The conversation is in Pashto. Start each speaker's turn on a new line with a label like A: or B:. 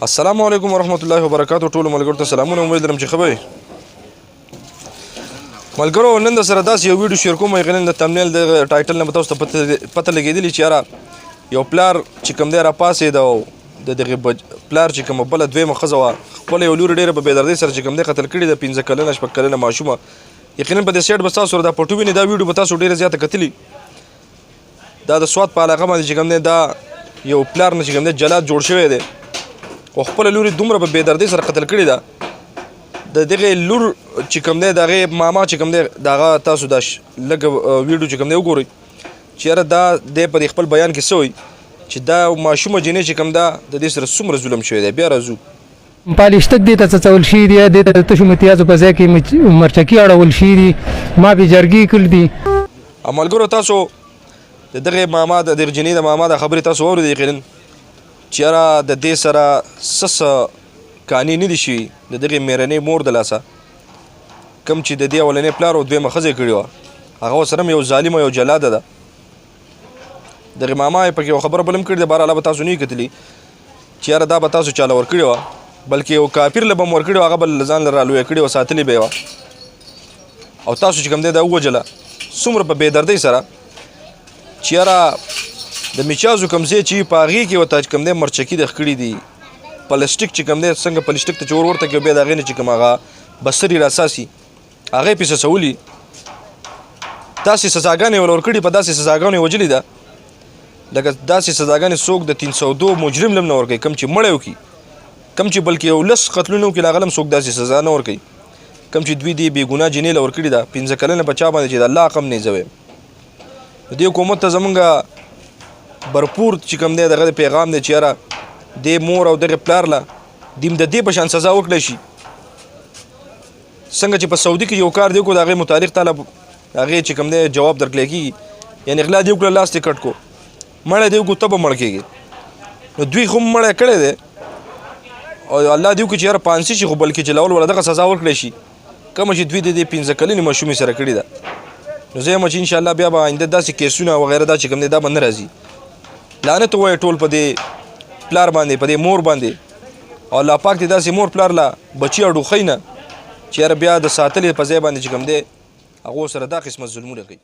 A: السلام علیکم ورحمت الله وبرکاتو. ټول ملګرو ته سلامونه. امید لرم چې ښه به ملګرو. نن د سره داسې یو ویډیو شیر کوم. یقینا د تمنیل د ټایټل نه به تاسو ته پته لګېدلې چې یاره یو پلار چې کوم دی راپاڅېد او د دغې پلار چې کومه بله دویمه ښځه وه خپله یو لور ډېره په بېدردۍ سره چې کوم دی قتل کړې ده. 15 کلنه 6 کلنه ماشومه. یقینا په دې سایډ به تاسو سره دا پټو وینئ. دا ویډیو به تاسو ډېره زیاته کتلي. دا د سوات په علاقه باندې چې کوم دی دا یو پلار نه چې کوم دی جلاد جوړ شوی دی او خپله لور یې دومره په بېدردۍ سره قتل کړې ده. د دغې لور چې کوم دی د هغې ماما چې کوم دی د هغه تاسو دا لږ ویډیو چې کوم دی وګورئ چې یاره دا دی په دې خپل بیان کې څه وایي چې دا ماشومه جینۍ چې کوم ده د دې سره څومره ظلم شوی دی. بیا راځو.
B: پالشتک دې ته څڅول شوي دي، دې ته د تشو متیازو په ځای کې مرچکي اړول شوي دي، ما بې جرګې کړي دي.
A: ملګرو تاسو د دغې ماما د دغې جینۍ د ماما د خبرې تاسو واورېدې یقینا چې یاره د دې سره څه کانې نه دي شوي د دغې مېرنۍ مور د لاسه کوم چې د دې اولنۍ پلار او دویمه ښځه یې کړې وه هغه ورسره هم یو ظالمه یو جلاده ده. دغې ماما یې پکې یو خبره بل هم کړې ده. بهرحاله به تاسو نه یې کتلي چې یاره دا به تاسو چاله ورکړې وه بلکې یو کافر له به م ورکړې وه هغه به له ځان له رالویه کړې وه ساتلې به یې وه او تاسو چې کوم دی دا ووجله څومره په بېدردۍ سره چې یاره د میچازو کوم ځای چې په هغې کې ورته چې کوم دی مرچکي د کړي دي پلسټک چې کوم دی څنګه پلسټک ته چې ور ورته کړي بیا د هغې نه چې کوم هغه بسرې راساسي هغه یې پې څڅولي داسې سزاګانې یې ورکړي په داسې سزاګانو یې وجلې ده لکه داسې سزاګانې څوک د 302 مجرم لم نه ورکوي کوم چې مړی وکړي کوم چې بلکې یو 10 قتلونه وکړي له هغه هم څوک داسې سزا نه ورکوي کوم چې دوی دې بېګناه جینۍ له ورکړي ده 15 کلنه په چا باندې چې د الله حق هم نه یې د دې حکومت ته زمونږ برپور چې کوم دی دغه پیغام دی چې یاره دې مور او دغې پلار له دیم د دې په شان سزا وکړی شي څنګه چې په سعودي کې یو کار دی وکړو د هغې متعلق تاله هغې چې کوم دی جواب درکړی کېږي یعنې غلا دې وکړه لاس دې کټ کو مړی دې وکړو ته به مړ کېږي نو دوی خو مړی کړی دی او الله دې وکړي چې یاره پانسي شي خو بلکې چې لاول ولا دغه سزا ورکړی شي کومه چې دوی د دې 15 کلنې ماشومې سره کړې ده. نو زه یم چې انشاءالله بیا به آینده داسې کیسونه وغیره دا چې کوم دی دا به نه راځي. لعنت ووایه ټول په دې پلار باندې په دې مور باندې او الله پاک دې داسې مور پلار له بچي اډوخی نه چې یاره بیا د ساتلې په ځای باندې چې کوم دی هغو سره دا قسمت ظلمونه کوي.